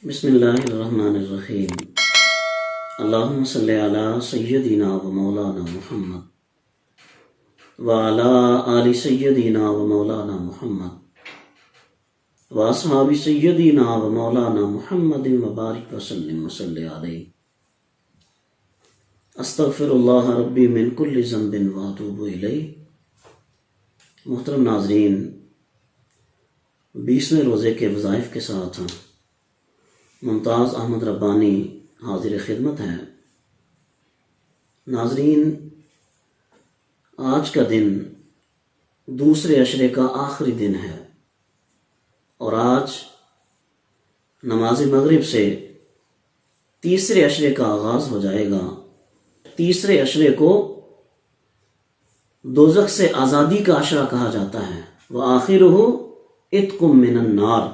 بسم اللہ الرحمن الرحیم۔ اللہم صلی علی سیدنا و مولانا محمد وعلی آل سیدنا و مولانا محمد واصحاب سیدنا و مولانا محمد وبارک وسلم وصلی علیہ۔ استغفر اللہ ربی من کل ذنب واتوب الیہ۔ محترم ناظرین، 20ویں روزے کے وظائف کے ساتھ ممتاز احمد ربانی حاضر خدمت ہے۔ ناظرین، آج کا دن دوسرے عشرے کا آخری دن ہے اور آج نماز مغرب سے تیسرے عشرے کا آغاز ہو جائے گا۔ تیسرے عشرے کو دوزخ سے آزادی کا عشرہ کہا جاتا ہے۔ وآخرہ عتق من النار،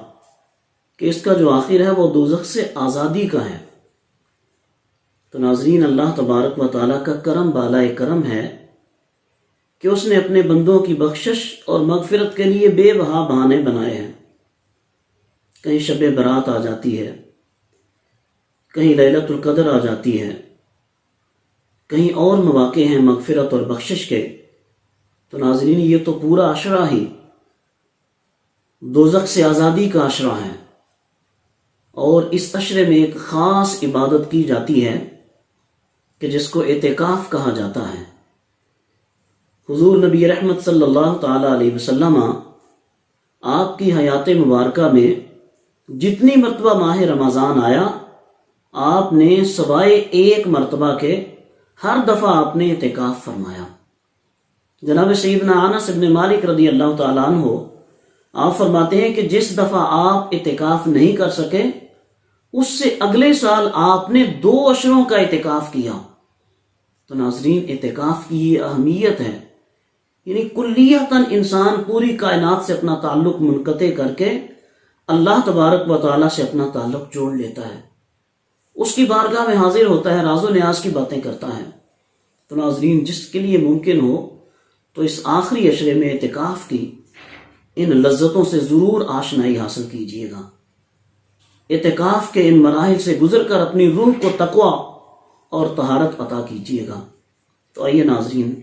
کہ اس کا جو آخر ہے وہ دوزخ سے آزادی کا ہے۔ تو ناظرین، اللہ تبارک و تعالیٰ کا کرم بالائے کرم ہے کہ اس نے اپنے بندوں کی بخشش اور مغفرت کے لیے بے بہا بہانے بنائے ہیں۔ کہیں شب برات آ جاتی ہے، کہیں لیلۃ القدر آ جاتی ہے، کہیں اور مواقع ہیں مغفرت اور بخشش کے۔ تو ناظرین، یہ تو پورا عشرہ ہی دوزخ سے آزادی کا عشرہ ہے، اور اس عشرے میں ایک خاص عبادت کی جاتی ہے کہ جس کو اعتکاف کہا جاتا ہے۔ حضور نبی رحمت صلی اللہ تعالی علیہ وسلم آپ کی حیات مبارکہ میں جتنی مرتبہ ماہ رمضان آیا، آپ نے سوائے ایک مرتبہ کے ہر دفعہ آپ نے اعتکاف فرمایا۔ جناب سیدنا انس بن مالک رضی اللہ تعالیٰ عنہ آپ فرماتے ہیں کہ جس دفعہ آپ اعتکاف نہیں کر سکے، اس سے اگلے سال آپ نے 2 عشروں کا اعتکاف کیا۔ تو ناظرین، اعتکاف کی یہ اہمیت ہے، یعنی کلیتاً انسان پوری کائنات سے اپنا تعلق منقطع کر کے اللہ تبارک و تعالیٰ سے اپنا تعلق جوڑ لیتا ہے، اس کی بارگاہ میں حاضر ہوتا ہے، راز و نیاز کی باتیں کرتا ہے۔ تو ناظرین، جس کے لیے ممکن ہو تو اس آخری عشرے میں اعتکاف کی ان لذتوں سے ضرور آشنائی حاصل کیجیے گا۔ اعتکاف کے ان مراحل سے گزر کر اپنی روح کو تقویٰ اور طہارت عطا کیجیے گا۔ تو آئیے ناظرین،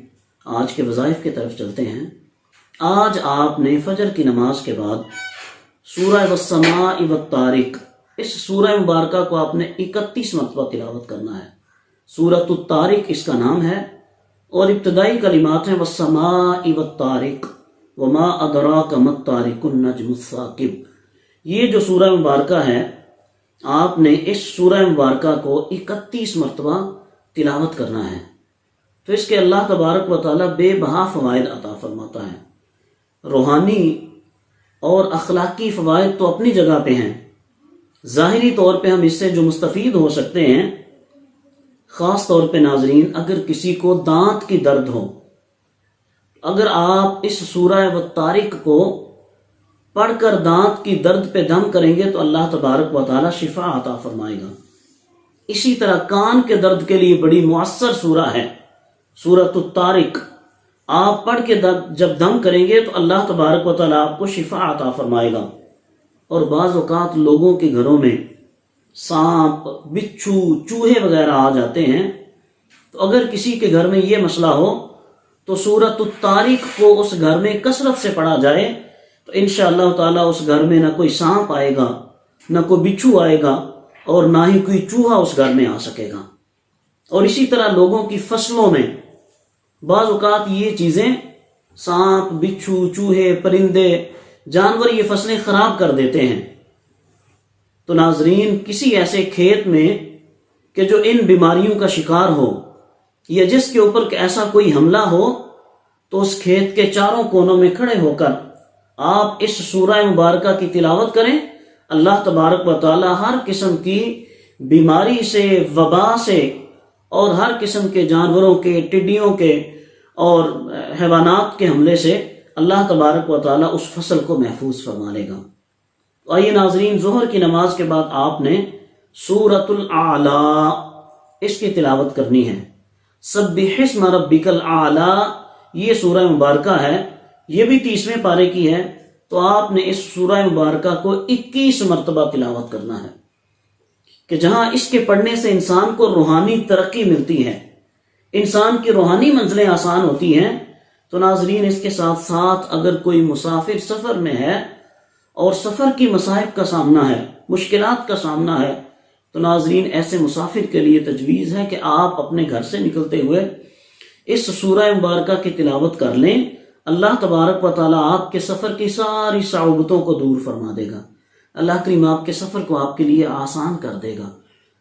آج کے وظائف کی طرف چلتے ہیں۔ آج آپ نے فجر کی نماز کے بعد سورہ والسماء والطارق، اس سورہ مبارکہ کو آپ نے 31 مرتبہ تلاوت کرنا ہے۔ سورۃ الطارق اس کا نام ہے، اور ابتدائی کلمات ہیں والسماء والطارق وما ادراک ما الطارق النجم الثاقب۔ یہ جو سورہ مبارکہ ہے، آپ نے اس سورہ مبارکہ کو 31 مرتبہ تلاوت کرنا ہے۔ تو اس کے اللہ تبارک و تعالیٰ بے بہا فوائد عطا فرماتا ہے۔ روحانی اور اخلاقی فوائد تو اپنی جگہ پہ ہیں، ظاہری طور پہ ہم اس سے جو مستفید ہو سکتے ہیں، خاص طور پہ ناظرین، اگر کسی کو دانت کی درد ہو، اگر آپ اس سورہ والطارق کو پڑھ کر دانت کی درد پہ دم کریں گے تو اللہ تبارک و تعالی شفا عطا فرمائے گا۔ اسی طرح کان کے درد کے لیے بڑی مؤثر سورہ ہے سورۃ الطارق، آپ پڑھ کے جب دم کریں گے تو اللہ تبارک و تعالی آپ کو شفا عطا فرمائے گا۔ اور بعض اوقات لوگوں کے گھروں میں سانپ، بچھو، چوہے وغیرہ آ جاتے ہیں، تو اگر کسی کے گھر میں یہ مسئلہ ہو تو سورۃ الطارق کو اس گھر میں کثرت سے پڑھا جائے تو انشاءاللہ تعالیٰ اس گھر میں نہ کوئی سانپ آئے گا، نہ کوئی بچھو آئے گا، اور نہ ہی کوئی چوہا اس گھر میں آ سکے گا۔ اور اسی طرح لوگوں کی فصلوں میں بعض اوقات یہ چیزیں، سانپ، بچھو، چوہے، پرندے، جانور، یہ فصلیں خراب کر دیتے ہیں۔ تو ناظرین، کسی ایسے کھیت میں کہ جو ان بیماریوں کا شکار ہو، یا جس کے اوپر ایسا کوئی حملہ ہو، تو اس کھیت کے چاروں کونوں میں کھڑے ہو کر آپ اس سورہ مبارکہ کی تلاوت کریں۔ اللہ تبارک و تعالی ہر قسم کی بیماری سے، وبا سے، اور ہر قسم کے جانوروں کے، ٹڈیوں کے اور حیوانات کے حملے سے اللہ تبارک و تعالی اس فصل کو محفوظ فرما لے گا۔ آئیے ناظرین، ظہر کی نماز کے بعد آپ نے سورۃ الاعلی اس کی تلاوت کرنی ہے۔ سبح اسم ربک الاعلی، یہ سورہ مبارکہ ہے، یہ بھی 30ویں پارے کی ہے، تو آپ نے اس سورہ مبارکہ کو 21 مرتبہ تلاوت کرنا ہے۔ کہ جہاں اس کے پڑھنے سے انسان کو روحانی ترقی ملتی ہے، انسان کی روحانی منزلیں آسان ہوتی ہیں، تو ناظرین اس کے ساتھ ساتھ اگر کوئی مسافر سفر میں ہے اور سفر کی مصائب کا سامنا ہے، مشکلات کا سامنا ہے، تو ناظرین ایسے مسافر کے لیے تجویز ہے کہ آپ اپنے گھر سے نکلتے ہوئے اس سورہ مبارکہ کی تلاوت کر لیں۔ اللہ تبارک و تعالیٰ آپ کے سفر کی ساری صعوبتوں کو دور فرما دے گا، اللہ کریم آپ کے سفر کو آپ کے لیے آسان کر دے گا۔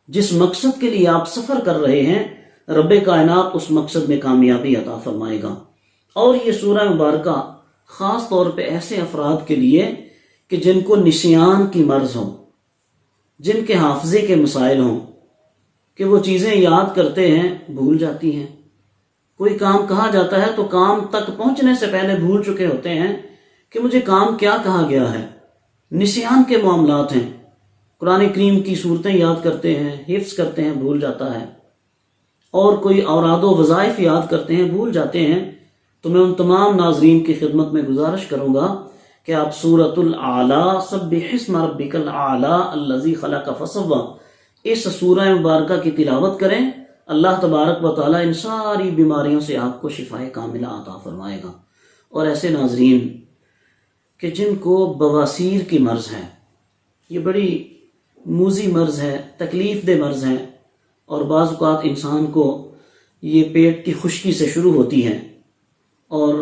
جس مقصد کے لیے آپ سفر کر رہے ہیں، رب کائنات اس مقصد میں کامیابی عطا فرمائے گا۔ اور یہ سورہ مبارکہ خاص طور پہ ایسے افراد کے لیے کہ جن کو نسیان کی مرض ہو، جن کے حافظے کے مسائل ہوں، کہ وہ چیزیں یاد کرتے ہیں بھول جاتی ہیں، کوئی کام کہا جاتا ہے تو کام تک پہنچنے سے پہلے بھول چکے ہوتے ہیں کہ مجھے کام کیا کہا گیا ہے۔ نسیان کے معاملات ہیں، قرآن کریم کی صورتیں یاد کرتے ہیں، حفظ کرتے ہیں، بھول جاتا ہے، اور کوئی اوراد و وظائف یاد کرتے ہیں، بھول جاتے ہیں۔ تو میں ان تمام ناظرین کی خدمت میں گزارش کروں گا کہ آپ سورۃ الاعلیٰ سبح اسم ربک الاعلیٰ الذی خلق فسوی اس سورہ مبارکہ کی تلاوت کریں۔ اللہ تبارک و تعالیٰ ان ساری بیماریوں سے آپ کو شفائے کاملہ عطا فرمائے گا۔ اور ایسے ناظرین کہ جن کو بواسیر کی مرض ہے، یہ بڑی موذی مرض ہے، تکلیف دہ مرض ہے، اور بعض اوقات انسان کو یہ پیٹ کی خشکی سے شروع ہوتی ہے اور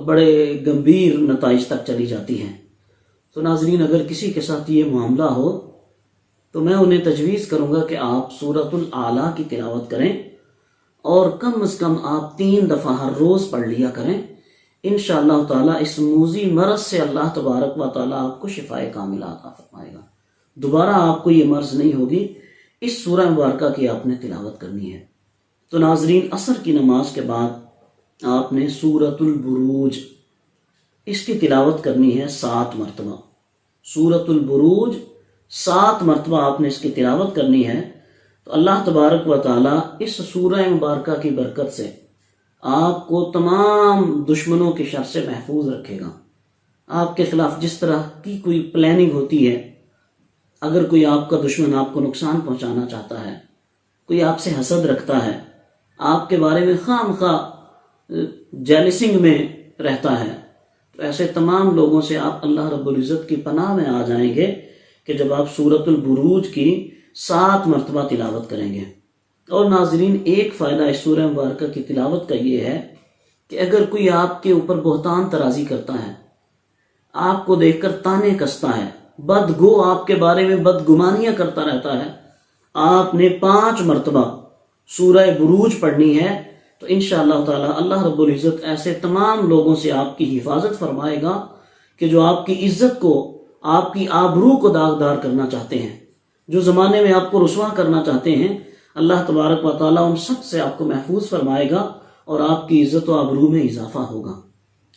بڑے گمبھیر نتائج تک چلی جاتی ہیں۔ تو ناظرین اگر کسی کے ساتھ یہ معاملہ ہو تو میں انہیں تجویز کروں گا کہ آپ سورۃ الاعلیٰ کی تلاوت کریں، اور کم از کم آپ 3 دفعہ ہر روز پڑھ لیا کریں۔ انشاءاللہ تعالیٰ اس موذی مرض سے اللہ تبارک و تعالیٰ آپ کو شفائے کاملہ عطا فرمائے گا، دوبارہ آپ کو یہ مرض نہیں ہوگی۔ اس سورہ مبارکہ کی آپ نے تلاوت کرنی ہے۔ تو ناظرین عصر کی نماز کے بعد آپ نے سورۃ البروج اس کی تلاوت کرنی ہے 7 مرتبہ۔ سورۃ البروج 7 مرتبہ آپ نے اس کی تلاوت کرنی ہے، تو اللہ تبارک و تعالیٰ اس سورہ مبارکہ کی برکت سے آپ کو تمام دشمنوں کے شر سے محفوظ رکھے گا۔ آپ کے خلاف جس طرح کی کوئی پلاننگ ہوتی ہے، اگر کوئی آپ کا دشمن آپ کو نقصان پہنچانا چاہتا ہے، کوئی آپ سے حسد رکھتا ہے، آپ کے بارے میں خام خواہ جیلسنگ میں رہتا ہے، تو ایسے تمام لوگوں سے آپ اللہ رب العزت کی پناہ میں آ جائیں گے کہ جب آپ سورۃ البروج کی 7 مرتبہ تلاوت کریں گے۔ اور ناظرین ایک فائدہ اس سورہ مبارکہ کی تلاوت کا یہ ہے کہ اگر کوئی آپ کے اوپر بہتان ترازی کرتا ہے، آپ کو دیکھ کر تانے کستا ہے، بدگو آپ کے بارے میں بدگمانیاں کرتا رہتا ہے، آپ نے 5 مرتبہ سورہ بروج پڑھنی ہے، تو انشاءاللہ تعالی اللہ رب العزت ایسے تمام لوگوں سے آپ کی حفاظت فرمائے گا کہ جو آپ کی عزت کو، آپ کی آبرو کو داغدار کرنا چاہتے ہیں، جو زمانے میں آپ کو رسوا کرنا چاہتے ہیں، اللہ تبارک و تعالیٰ ان سب سے آپ کو محفوظ فرمائے گا اور آپ کی عزت و آبرو میں اضافہ ہوگا۔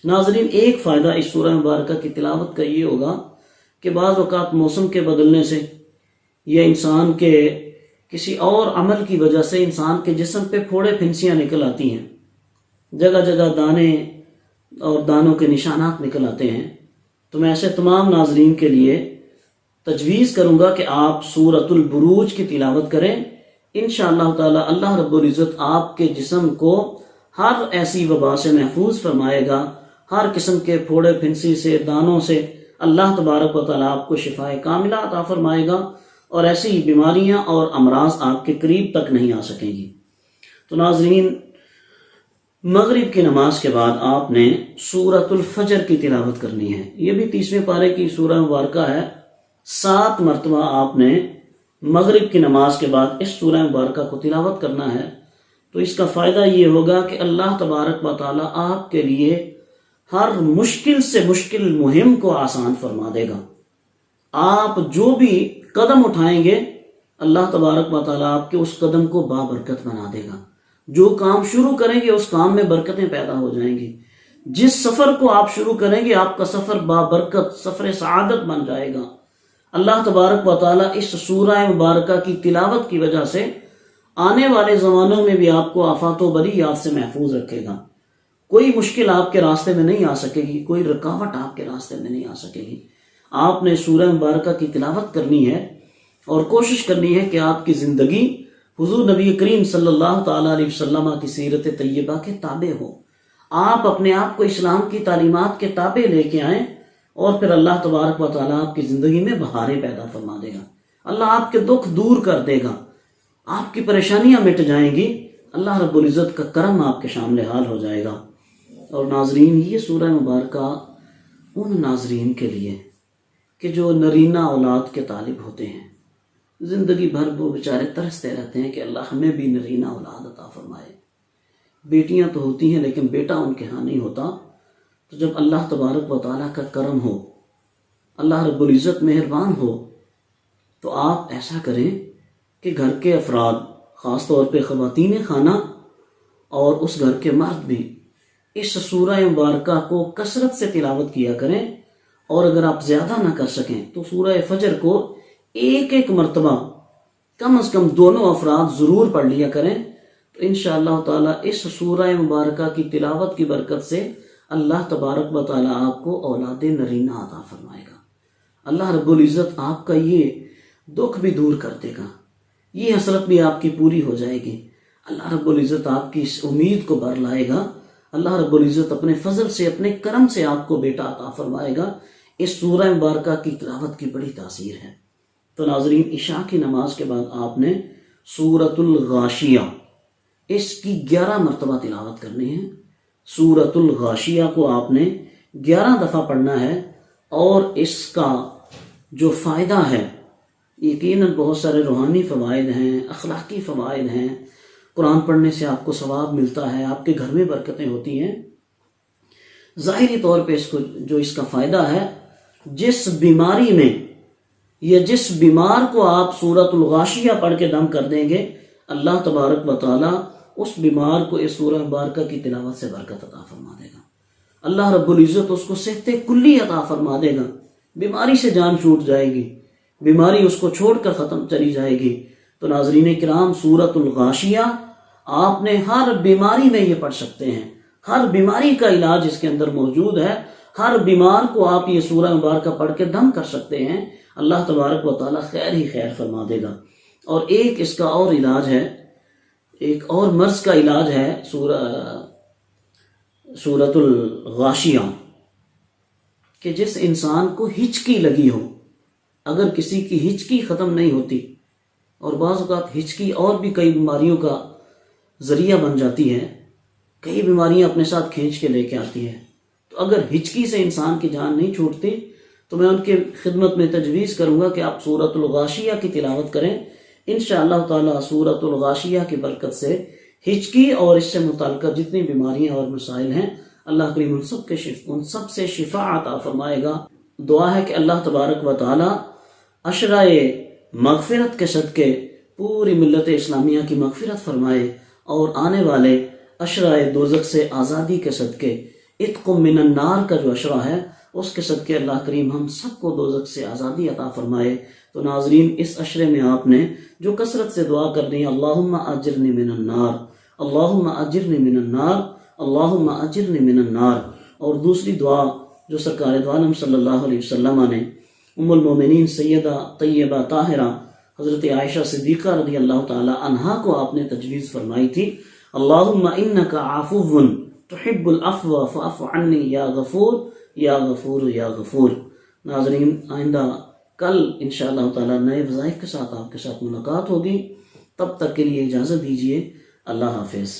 ناظرین ایک فائدہ اس سورہ مبارکہ کی تلاوت کا یہ ہوگا کہ بعض اوقات موسم کے بدلنے سے یا انسان کے کسی اور عمل کی وجہ سے انسان کے جسم پہ پھوڑے پھنسیاں نکل آتی ہیں، جگہ جگہ دانے اور دانوں کے نشانات نکل آتے ہیں، تو میں ایسے تمام ناظرین کے لیے تجویز کروں گا کہ آپ سورۃ البروج کی تلاوت کریں۔ انشاءاللہ تعالی اللہ رب العزت آپ کے جسم کو ہر ایسی وبا سے محفوظ فرمائے گا، ہر قسم کے پھوڑے پھنسی سے، دانوں سے اللہ تبارک و تعالیٰ آپ کو شفائے کاملہ عطا فرمائے گا، اور ایسی بیماریاں اور امراض آپ کے قریب تک نہیں آ سکیں گی۔ تو ناظرین مغرب کی نماز کے بعد آپ نے سورۃ الفجر کی تلاوت کرنی ہے، یہ بھی 30ویں پارے کی سورہ مبارکہ ہے۔ 7 مرتبہ آپ نے مغرب کی نماز کے بعد اس سورہ مبارکہ کو تلاوت کرنا ہے۔ تو اس کا فائدہ یہ ہوگا کہ اللہ تبارک و تعالیٰ آپ کے لیے ہر مشکل سے مشکل مہم کو آسان فرما دے گا۔ آپ جو بھی قدم اٹھائیں گے، اللہ تبارک و تعالیٰ آپ کے اس قدم کو بابرکت بنا دے گا۔ جو کام شروع کریں گے اس کام میں برکتیں پیدا ہو جائیں گی۔ جس سفر کو آپ شروع کریں گے آپ کا سفر بابرکت سفر سعادت بن جائے گا۔ اللہ تبارک و تعالیٰ اس سورہ مبارکہ کی تلاوت کی وجہ سے آنے والے زمانوں میں بھی آپ کو آفات و بلیات سے محفوظ رکھے گا۔ کوئی مشکل آپ کے راستے میں نہیں آ سکے گی، کوئی رکاوٹ آپ کے راستے میں نہیں آ سکے گی۔ آپ نے سورہ مبارکہ کی تلاوت کرنی ہے، اور کوشش کرنی ہے کہ آپ کی زندگی حضور نبی کریم صلی اللہ تعالیٰ علیہ وسلم کی سیرت طیبہ کے تابع ہو. آپ اپنے آپ کو اسلام کی تعلیمات کے تابع لے کے آئیں اور پھر اللہ تبارک و تعالیٰ آپ کی زندگی میں بہاریں پیدا فرما دے گا. اللہ آپ کے دکھ دور کر دے گا، آپ کی پریشانیاں مٹ جائیں گی، اللہ رب العزت کا کرم آپ کے شامل حال ہو جائے گا. اور ناظرین، یہ سورہ مبارکہ ان ناظرین کے لیے کہ جو نرینہ اولاد کے طالب ہوتے ہیں، زندگی بھر وہ بیچارے ترستے رہتے ہیں کہ اللہ ہمیں بھی نرینہ اولاد عطا فرمائے. بیٹیاں تو ہوتی ہیں لیکن بیٹا ان کے ہاں نہیں ہوتا. تو جب اللہ تبارک و تعالیٰ کا کرم ہو، اللہ رب العزت مہربان ہو، تو آپ ایسا کریں کہ گھر کے افراد، خاص طور پہ خواتین خانہ اور اس گھر کے مرد بھی اس سورہ مبارکہ کو کثرت سے تلاوت کیا کریں. اور اگر آپ زیادہ نہ کر سکیں تو سورہ فجر کو ایک ایک مرتبہ کم از کم دونوں افراد ضرور پڑھ لیا کریں. تو انشاءاللہ تعالیٰ اس سورہ مبارکہ کی تلاوت کی برکت سے اللہ تبارک و تعالیٰ آپ کو اولاد نرینہ عطا فرمائے گا. اللہ رب العزت آپ کا یہ دکھ بھی دور کر دے گا، یہ حسرت بھی آپ کی پوری ہو جائے گی. اللہ رب العزت آپ کی اس امید کو بر لائے گا. اللہ رب العزت اپنے فضل سے، اپنے کرم سے آپ کو بیٹا عطا فرمائے گا. اس سورہ مبارکہ کی تلاوت کی بڑی تاثیر ہے. تو ناظرین، عشاء کی نماز کے بعد آپ نے سورۃ الغاشیہ اس کی 11 مرتبہ تلاوت کرنی ہے. سورۃ الغاشیہ کو آپ نے 11 دفعہ پڑھنا ہے. اور اس کا جو فائدہ ہے، یقیناً بہت سارے روحانی فوائد ہیں، اخلاقی فوائد ہیں. قرآن پڑھنے سے آپ کو ثواب ملتا ہے، آپ کے گھر میں برکتیں ہوتی ہیں. ظاہری طور پہ اس کا فائدہ ہے، جس بیماری میں یا جس بیمار کو آپ سورۃ الغاشیہ پڑھ کے دم کر دیں گے، اللہ تبارک و تعالیٰ اس بیمار کو اس سورہ مبارکہ کی تلاوت سے برکت عطا فرما دے گا. اللہ رب العزت اس کو صحت کلی عطا فرما دے گا. بیماری سے جان چھوٹ جائے گی، بیماری اس کو چھوڑ کر ختم چلی جائے گی. تو ناظرین کرام، سورۃ الغاشیہ آپ نے ہر بیماری میں یہ پڑھ سکتے ہیں. ہر بیماری کا علاج اس کے اندر موجود ہے. ہر بیمار کو آپ یہ سورہ مبارکہ پڑھ کے دم کر سکتے ہیں. اللہ تبارک و تعالیٰ خیر ہی خیر فرما دے گا. اور ایک اس کا اور علاج ہے، ایک اور مرض کا علاج ہے سورۃ الغاشیہ، کہ جس انسان کو ہچکی لگی ہو، اگر کسی کی ہچکی ختم نہیں ہوتی، اور بعض اوقات ہچکی اور بھی کئی بیماریوں کا ذریعہ بن جاتی ہے، کئی بیماریاں اپنے ساتھ کھینچ کے لے کے آتی ہے، تو اگر ہچکی سے انسان کی جان نہیں چھوٹتی تو میں ان کے خدمت میں تجویز کروں گا کہ آپ سورۃ الغاشیہ کی تلاوت کریں. انشاءاللہ تعالیٰ سورۃ الغاشیہ کی برکت سے ہچکی اور اس سے متعلقہ جتنی بیماریاں اور مسائل ہیں، اللہ کریم ان سب سے شفا عطا فرمائے گا. دعا ہے کہ اللہ تبارک و تعالیٰ عشرۂ مغفرت کے صدقے پوری ملت اسلامیہ کی مغفرت فرمائے، اور آنے والے عشرۂ دوزخ سے آزادی کے صدقے، عتق من النار کا جو عشرہ ہے اس کے صدقے اللہ کریم ہم سب کو دوزخ سے آزادی عطا فرمائے. تو ناظرین، اس عشرے میں آپ نے جو کثرت سے دعا کرنی ہے، اللہم اجرنی من النار، اللہم اجرنی من النار، اللہم اجرنی من النار. اور دوسری دعا جو سرکار دو عالم صلی اللہ علیہ وسلم نے ام المومنین سیدہ طیبہ طاہرہ حضرت عائشہ صدیقہ رضی اللہ تعالی عنہا کو آپ نے تجویز فرمائی تھی، اللہم انک عفو تحب العفو فاعف عنی یا غفور یا غفور یا غفور. ناظرین، آئندہ کل انشاءاللہ تعالی نئے وظائف کے ساتھ آپ کے ساتھ ملاقات ہوگی. تب تک کے لیے اجازت دیجیے. اللہ حافظ.